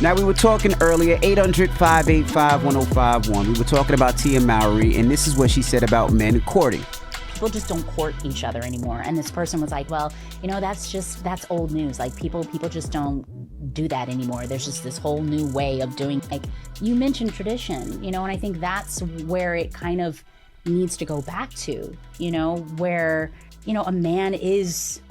Now, we were talking earlier, 800-585-1051. We were talking about Tia Mowry, and this is what she said about men courting. People just don't court each other anymore. And this person was like, well, that's old news. Like people just don't do that anymore. There's just this whole new way of doing, like you mentioned tradition, and I think that's where it kind of needs to go back to, where, a man is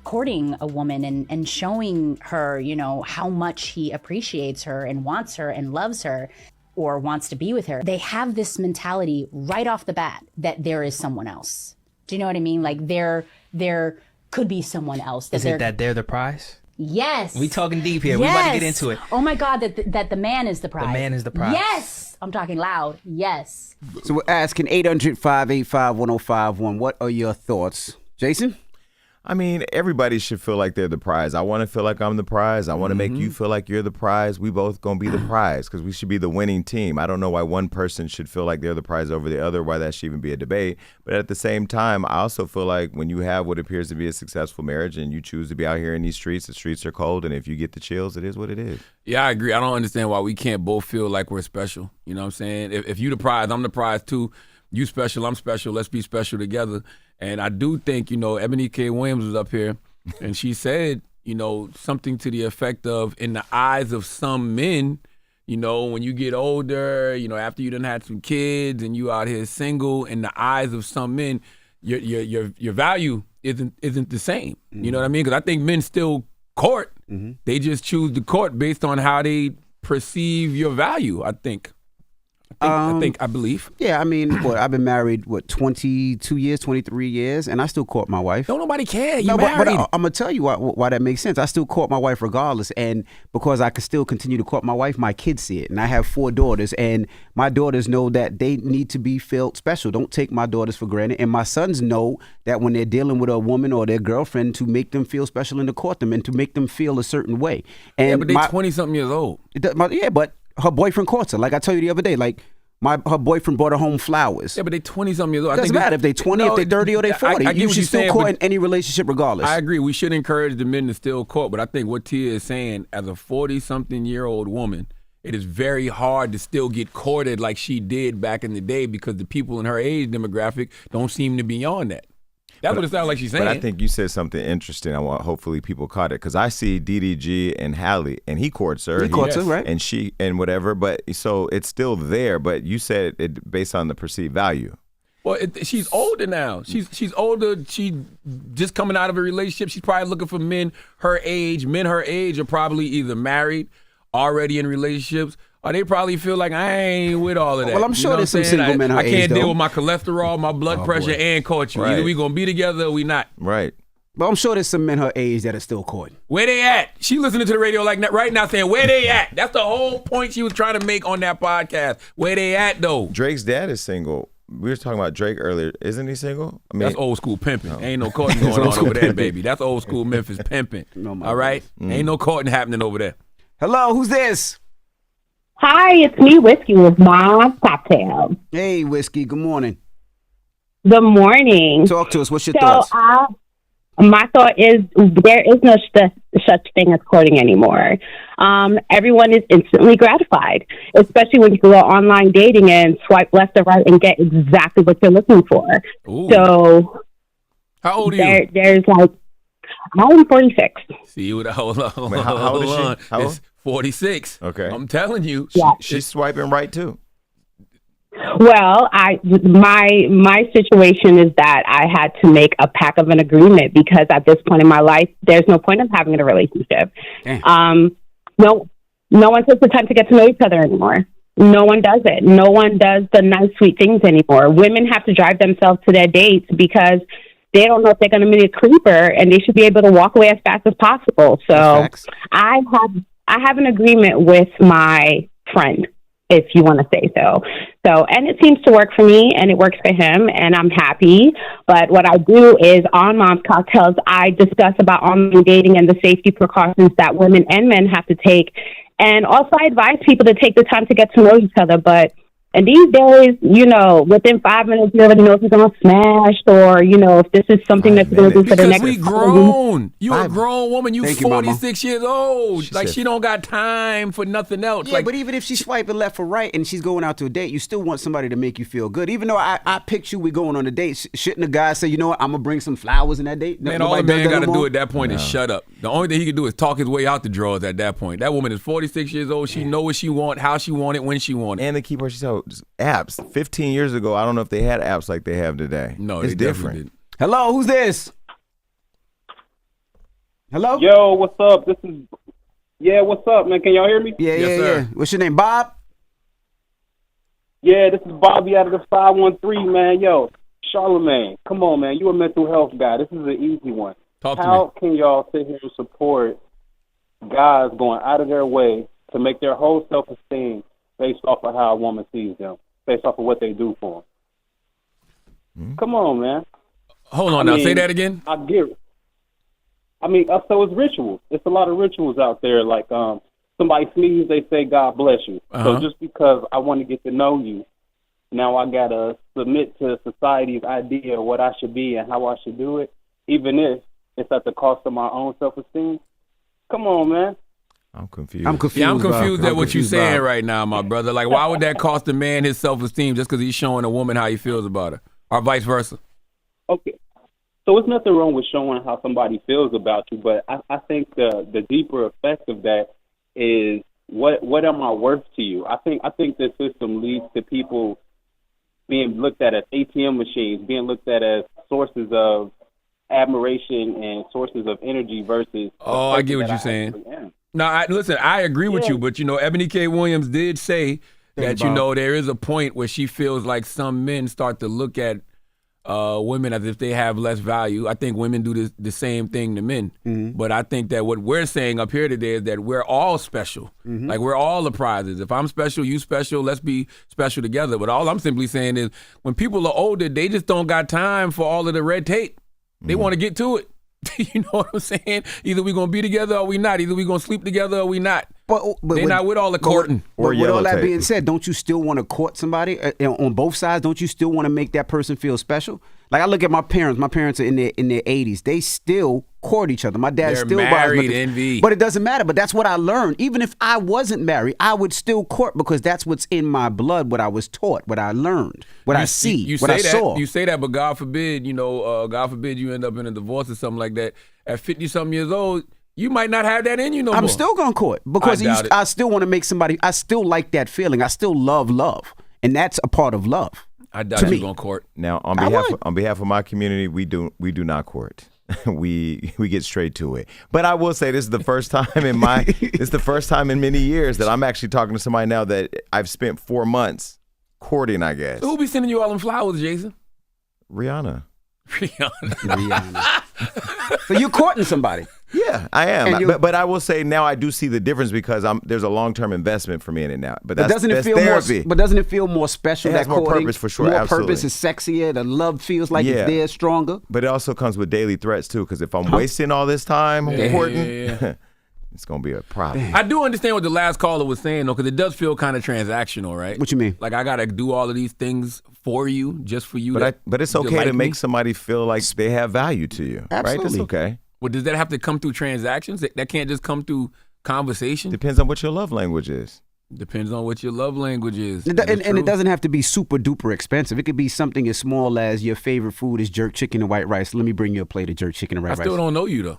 courting a woman and showing her, how much he appreciates her and wants her and loves her or wants to be with her. They have this mentality right off the bat that there is someone else. Do you know what I mean? Like there could be someone else. Is it that they're the prize? Yes. We talking deep here. Yes. We about to get into it. Oh my God, that the man is the prize. The man is the prize. Yes. I'm talking loud. Yes. So we're asking 800-585-1051. What are your thoughts? Jason? I mean, everybody should feel like they're the prize. I want to feel like I'm the prize. I want to make you feel like you're the prize. We both going to be the prize because we should be the winning team. I don't know why one person should feel like they're the prize over the other, why that should even be a debate. But at the same time, I also feel like when you have what appears to be a successful marriage and you choose to be out here in these streets, the streets are cold. And if you get the chills, it is what it is. Yeah, I agree. I don't understand why we can't both feel like we're special. You know what I'm saying? If you the prize, I'm the prize too. You special, I'm special. Let's be special together. And I do think, Ebony K. Williams was up here, and she said, something to the effect of, in the eyes of some men, when you get older, after you done had some kids and you out here single, in the eyes of some men, your value isn't the same. You know what I mean? Because I think men still court. They just choose to court based on how they perceive your value, I think. I believe. Yeah, I mean, I've been married, 22 years, 23 years, and I still court my wife. Don't nobody care. You no, married. But I'm going to tell you why that makes sense. I still court my wife regardless, and because I can still continue to court my wife, my kids see it. And I have 4 daughters, and my daughters know that they need to be felt special. Don't take my daughters for granted. And my sons know that when they're dealing with a woman or their girlfriend, to make them feel special and to court them and to make them feel a certain way. And yeah, but they're 20-something years old. Yeah, but her boyfriend courts her. Like I told you the other day, like, her boyfriend brought her home flowers. Yeah, but they 20-something years old. It doesn't matter if they 20, if they 30, or they 40. You should still court in any relationship regardless. I agree. We should encourage the men to still court, but I think what Tia is saying, as a 40-something-year-old woman, it is very hard to still get courted like she did back in the day because the people in her age demographic don't seem to be on that. That's what it sounds like she's saying. But I think you said something interesting. Hopefully people caught it because I see DDG and Hallie, and he courts her. He courts her, right? And she and whatever. But so it's still there. But you said it based on the perceived value. Well, she's older now. She's older. She just coming out of a relationship. She's probably looking for men her age. Men her age are probably either married, already in relationships, or they probably feel like I ain't with all of that. Well, I'm sure there's some single men her age, I can't though. deal with my cholesterol, my blood pressure, and court you. Right. Either we gonna be together or we not. Right. But I'm sure there's some men her age that are still courting. Where they at? She listening to the radio like that right now saying, where they at? That's the whole point she was trying to make on that podcast. Where they at, though? Drake's dad is single. We were talking about Drake earlier. Isn't he single? I mean, that's old school pimping. No. Ain't no courting going on over there, baby. That's old school Memphis pimping. All right? Ain't no courting happening over there. Hello, who's this? Hi, it's me, Whiskey, with my cocktail. Hey, Whiskey, good morning. Good morning. Talk to us. What's your thoughts? My thought is there is no such thing as courting anymore. Everyone is instantly gratified, especially when you go online dating and swipe left or right and get exactly what you're looking for. Ooh. So, how old are you? There's I'm 46. See, hold on. Wait, how old is she? How old? It's 46. Okay. I'm telling you. Yeah. She's swiping right, too. Well, my situation is that I had to make a pact of an agreement because at this point in my life, there's no point of having a relationship. No one takes the time to get to know each other anymore. No one does it. No one does the nice, sweet things anymore. Women have to drive themselves to their dates because they don't know if they're going to meet a creeper, and they should be able to walk away as fast as possible. So I have an agreement with my friend, if you want to say so. And it seems to work for me, and it works for him, and I'm happy. But what I do is on Mom's Cocktails, I discuss about online dating and the safety precautions that women and men have to take. And also I advise people to take the time to get to know each other. But And these days, within 5 minutes, you already know if you're going to smash or, if this is something that's going to do for the Because next. we grown. You a grown woman. You Thank you, 46 years old. She don't got time for nothing else. Yeah, but even if she's swiping left or right and she's going out to a date, you still want somebody to make you feel good. Even though I picked you, we going on a date. Shouldn't a guy say, you know what, I'm going to bring some flowers in that date? Man, all the man got to do at that point is shut up. The only thing he can do is talk his way out the drawers at that point. That woman is 46 years old. She know what she want, how she want it, when she want it. And they keep her, apps. 15 years ago, I don't know if they had apps like they have today. No, it's different. Didn't. Hello, who's this? Hello? Yo, what's up? What's up, man? Can y'all hear me? Yeah. What's your name, Bob? Yeah, this is Bobby out of the 513, man. Yo, Charlamagne, come on, man. You a mental health guy. This is an easy one. How can y'all sit here and support guys going out of their way to make their whole self-esteem based off of how a woman sees them, based off of what they do for them? Come on, man. Hold on now. Say that again. I get it. So it's rituals. It's a lot of rituals out there. Like somebody sneezes, they say, God bless you. So just because I want to get to know you, now I got to submit to society's idea of what I should be and how I should do it, even if it's at the cost of my own self-esteem. Come on, man. I'm confused. Yeah, I'm confused at what you're saying right now, my brother. Like, why would that cost a man his self-esteem just because he's showing a woman how he feels about her, or vice versa? Okay. So it's nothing wrong with showing how somebody feels about you, but I think the deeper effect of that is what am I worth to you? I think this system leads to people being looked at as ATM machines, being looked at as sources of admiration and sources of energy versus. Oh, I get what you're saying. No, listen, I agree with you, but Ebony K. Williams did say that there is a point where she feels like some men start to look at women as if they have less value. I think women do the same thing to men, but I think that what we're saying up here today is that we're all special. Like, we're all the prizes. If I'm special, you special, let's be special together. But all I'm simply saying is when people are older, they just don't got time for all of the red tape. They want to get to it. You know what I'm saying? Either we're going to be together or we not. Either we're going to sleep together or we not. But they're not with all the courting. With all that being said, don't you still want to court somebody on both sides? Don't you still want to make that person feel special? Like, I look at my parents. My parents are in their 80s. They still court each other. My dad still married, envy. But it doesn't matter. But that's what I learned. Even if I wasn't married, I would still court because that's what's in my blood, what I was taught, what I learned, what I see, what I saw. You say that, but God forbid, God forbid you end up in a divorce or something like that. At 50-something years old, you might not have that in you no more. I'm still going to court because I still want to make somebody, I still like that feeling. I still love love. And that's a part of love. I doubt you're going to court. Now, on behalf of my community, we do not court. we get straight to it. But I will say this is the first time in many years that I'm actually talking to somebody now that I've spent 4 months courting, I guess. So who'll be sending you all them flowers, Jason? Rihanna. So you're courting somebody. Yeah, I am. But I will say now I do see the difference because there's a long-term investment for me in it now. But doesn't it feel more special? It has more purpose for sure. More absolutely. Purpose is sexier. The love feels like it's there, stronger. But it also comes with daily threats too. Because if I'm wasting all this time courting, it's gonna be a problem. I do understand what the last caller was saying though, because it does feel kind of transactional, right? What you mean? Like I gotta do all of these things for you, just for you. But it's okay to make somebody feel like they have value to you. Absolutely. Right? That's okay. Well, does that have to come through transactions? That can't just come through conversation? Depends on what your love language is. Depends on what your love language is. And it doesn't have to be super duper expensive. It could be something as small as your favorite food is jerk chicken and white rice. Let me bring you a plate of jerk chicken and white rice. I still don't know you though.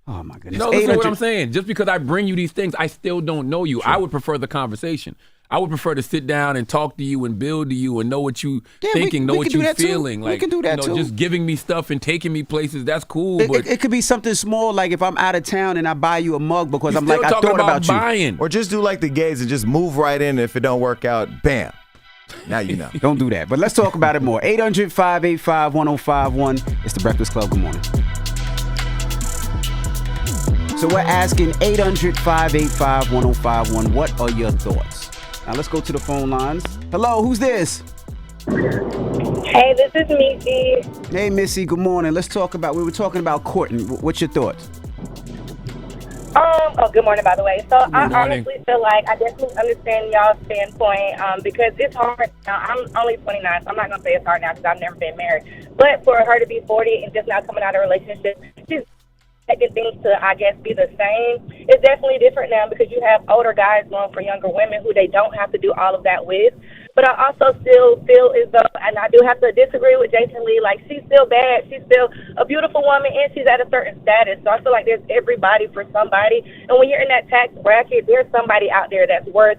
Oh my goodness. No, listen to what I'm saying. Just because I bring you these things, I still don't know you. Sure. I would prefer the conversation. I would prefer to sit down and talk to you and build to you and know what you thinking, know what you feeling. Like, we can do that too. Just giving me stuff and taking me places, that's cool. But it could be something small, like if I'm out of town and I buy you a mug because I'm like, I thought about buying. You. Or just do like the gays and just move right in. If it don't work out, bam. Now you know. Don't do that. But let's talk about it more. 800-585-1051. It's The Breakfast Club. Good morning. So we're asking 800-585-1051. What are your thoughts? Now let's go to the phone lines. Hello, who's this? Hey, this is Missy. Hey, Missy, good morning. We were talking about courting. What's your thoughts? Good morning, by the way. So I morning. honestly feel like I definitely understand y'all's standpoint because it's hard. Now, I'm only 29, so I'm not going to say it's hard now because I've never been married. But for her to be 40 and just now coming out of a relationship, she's expecting things to, I guess, be the same. It's definitely different now because you have older guys going for younger women who they don't have to do all of that with. But I also still feel as though, and I do have to disagree with Jason Lee, like she's still bad. She's still a beautiful woman, and she's at a certain status. So I feel like there's everybody for somebody. And when you're in that tax bracket, there's somebody out there that's worth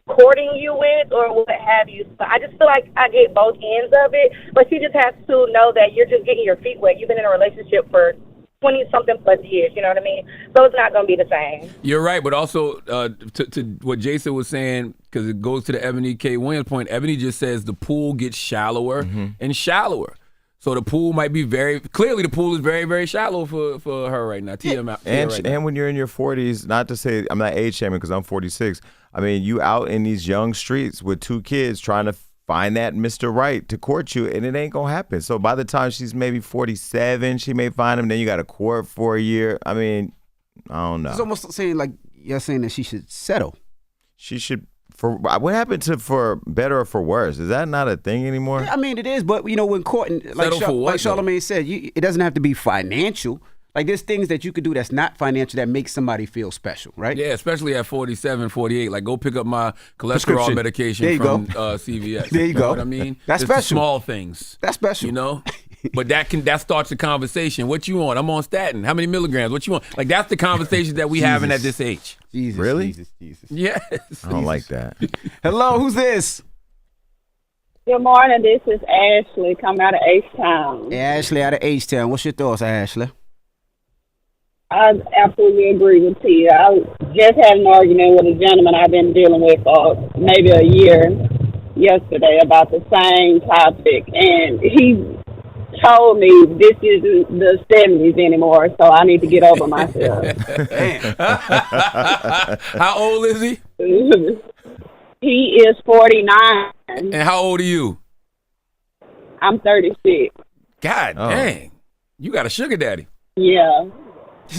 courting you with or what have you. So I just feel like I get both ends of it. But she just has to know that you're just getting your feet wet. You've been in a relationship for 20-something plus years, you know what I mean? So it's not going to be the same. You're right, but also to what Jason was saying, because it goes to the Ebony K. Williams point, Ebony just says the pool gets shallower and shallower. So the pool might be clearly the pool is very, very shallow for her right now. And when you're in your 40s, not to say, I'm not age shaming because I'm 46, I mean, you out in these young streets with 2 kids trying to find that Mr. Right to court you, and it ain't gonna happen. So by the time she's maybe 47, she may find him. Then you got to court for a year. I mean, I don't know. It's almost saying like you're saying that she should settle. She should. For what happened to for better or for worse? Is that not a thing anymore? Yeah, I mean, it is, but you know, when courting, like Charlamagne said, it doesn't have to be financial. Like there's things that you could do that's not financial that makes somebody feel special, right? Yeah, especially at 47, 48. Like go pick up my cholesterol medication from CVS. There you go. Know what I mean? That's it's special. The small things. That's special. You know? But that starts the conversation. What you on? I'm on statin. How many milligrams? What you want? Like that's the conversation that we having at this age. Jesus. Really? Jesus. Yes. I don't like that. Hello, who's this? Good morning. This is Ashley coming out of H-Town. Ashley out of H-Town. What's your thoughts, Ashley? I absolutely agree with Tia. I just had an argument with a gentleman I've been dealing with for maybe a year yesterday about the same topic, and he told me this isn't the 70s anymore, so I need to get over myself. How old is he? He is 49. And how old are you? I'm 36. God dang. You got a sugar daddy. Yeah.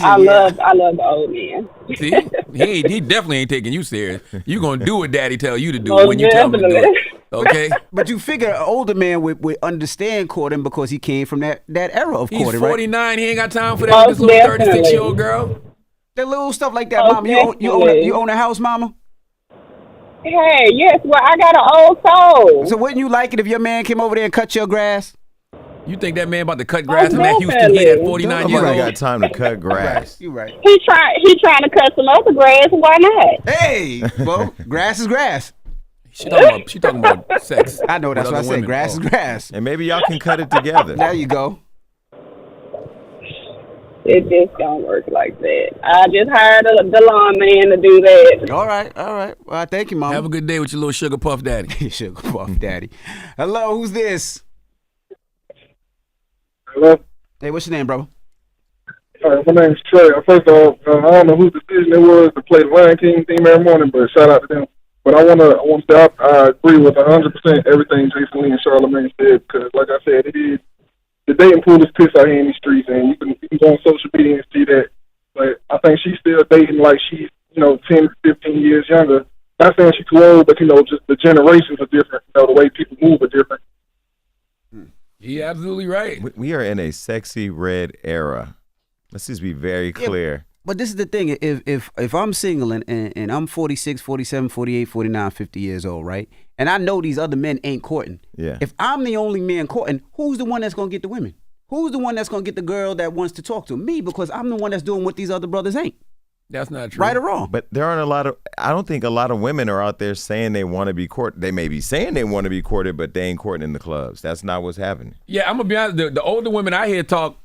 I love the old man. See, he definitely ain't taking you serious. You gonna do what daddy tell you to do when you tell him to do it. Okay, but you figure an older man would understand courting because he came from that era of courting, right? He's 49. He ain't got time for that with this little 36-year-old girl. That little stuff like that, mama. You own a house, mama? Hey, yes. Well, I got an old soul. So wouldn't you like it if your man came over there and cut your grass? You think that man about to cut grass in that Houston heat at 49 years old? You got time to cut grass. You're right. He trying to cut some other grass. Why not? Hey, well, grass is grass. She talking about sex. I know, that's what I said. Grass is grass. And maybe y'all can cut it together. There you go. It just don't work like that. I just hired the lawn man to do that. All right. Well, thank you, Mom. Have a good day with your little sugar puff daddy. Sugar puff daddy. Hello, who's this? Hello? Hey, what's your name, brother? My name's Trey. First of all, I don't know whose decision it was to play the Lion King theme every morning, but shout out to them. But I want to say I agree with 100% everything Jason Lee and Charlamagne said, because like I said, it is the dating pool is piss out here in these streets, and you can go on social media and see that. But I think she's still dating like she's 10, 15 years younger. Not saying she's too old, but just the generations are different. The way people move are different. You're absolutely right. We are in a sexy red era. Let's just be very clear. Yeah, but this is the thing. If I'm single and I'm 46, 47, 48, 49, 50 years old, right? And I know these other men ain't courting. Yeah. If I'm the only man courting, who's the one that's going to get the women? Who's the one that's going to get the girl that wants to talk to? Me, because I'm the one that's doing what these other brothers ain't. That's not true. Right or wrong? But there aren't I don't think a lot of women are out there saying they want to be courted. They may be saying they want to be courted, but they ain't courting in the clubs. That's not what's happening. Yeah, I'm going to be honest. The older women I hear talk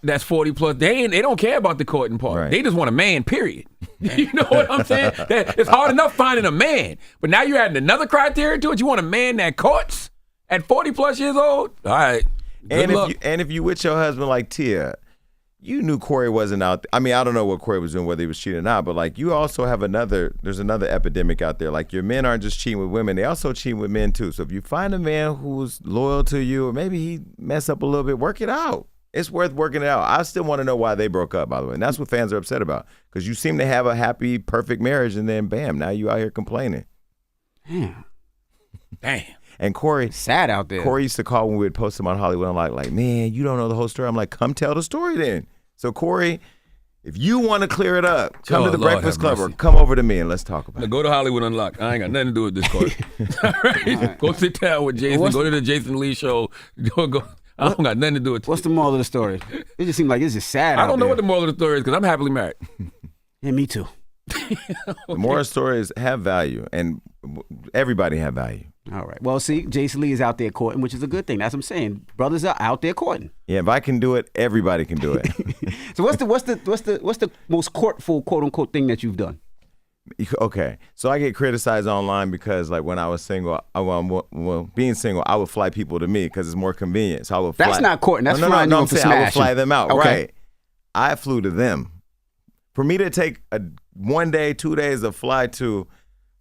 that's 40 plus, they don't care about the courting part. Right. They just want a man, period. You know what I'm saying? It's hard enough finding a man. But now you're adding another criteria to it. You want a man that courts at 40 plus years old? All right. Good luck. If you with your husband like Tia, you knew Corey wasn't out. I mean, I don't know what Corey was doing, whether he was cheating or not, but like you also have there's another epidemic out there. Like your men aren't just cheating with women, they also cheat with men too. So if you find a man who's loyal to you, or maybe he mess up a little bit, work it out. Yeah, I'm gonna be honest. The older women I hear talk that's 40 plus, they don't care about the courting part. They just want a man, period. You know what I'm saying? It's hard enough finding a man. But now you're adding another criteria to it. You want a man that courts at 40 plus years old? All right. And Good luck. if you with your husband like Tia, you knew Corey wasn't out. I mean, I don't know what Corey was doing, whether he was cheating or not, but like you also have there's another epidemic out there. Like your men aren't just cheating with women, they also cheat with men too. So if you find a man who's loyal to you, or maybe he mess up a little bit, work it out. It's worth working it out. I still want to know why they broke up, by the way. And that's what fans are upset about. Because you seem to have a happy, perfect marriage, and then bam, now you out here complaining. Damn. And Corey, sad out there. Corey used to call when we would post him on Hollywood. I'm like, man, you don't know the whole story. I'm like, come tell the story then. So Corey, if you want to clear it up, come to the Breakfast Club or come over to me and let's talk about it. Go to Hollywood Unlocked. I ain't got nothing to do with this, Corey. All right. Go sit down with Jason. Go to the Jason Lee show. Go. I don't got nothing to do with it. What's the moral of the story? It just seems like it's just sad. I don't know what the moral of the story is because I'm happily married. Yeah, me too. The moral of the story is have value, and everybody have value. All right. Well, see, Jason Lee is out there courting, which is a good thing. That's what I'm saying. Brothers are out there courting. Yeah, if I can do it, everybody can do it. So what's the most courtful, quote unquote, thing that you've done? Okay, so I get criticized online because, like, when I was single, being single, I would fly people to me because it's more convenient. So I would fly. That's not courting. That's flying no, you I'm saying smash. I would fly them out. Okay. Right. I flew to them. For me to take 1 day, 2 days to fly to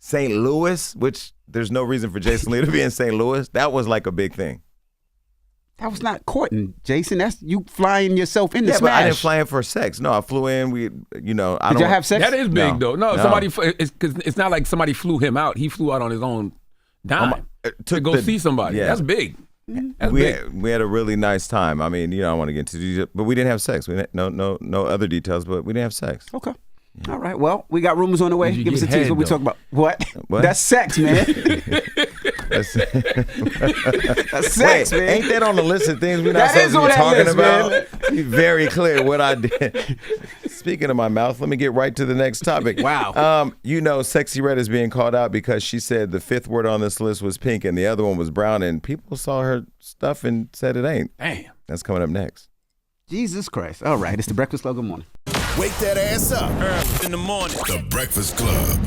St. Louis, which there's no reason for Jason Lee to be in St. Louis, that was like a big thing. That was not courting, Jason. That's you flying yourself in the smash. But I didn't fly in for sex. No, I flew in. Did y'all have sex? That is big, though. No, somebody. It's not like somebody flew him out. He flew out on his own dime to go see somebody. Yeah. That's big. We had a really nice time. I mean, I don't want to get into details, but we didn't have sex. We no other details, but we didn't have sex. Okay. Yeah. All right. Well, we got rumors on the way. Give us a tease what we talk about. What? What? That's sex, man. That's sex, man. Ain't that on the list of things we're not supposed to be talking about? Be very clear what I did. Speaking of my mouth, let me get right to the next topic. Wow. Sexy Red is being called out because she said the fifth word on this list was pink and the other one was brown, and people saw her stuff and said it ain't. Damn. That's coming up next. Jesus Christ. All right. It's the Breakfast Club. Good morning. Wake that ass up early in the morning. The Breakfast Club.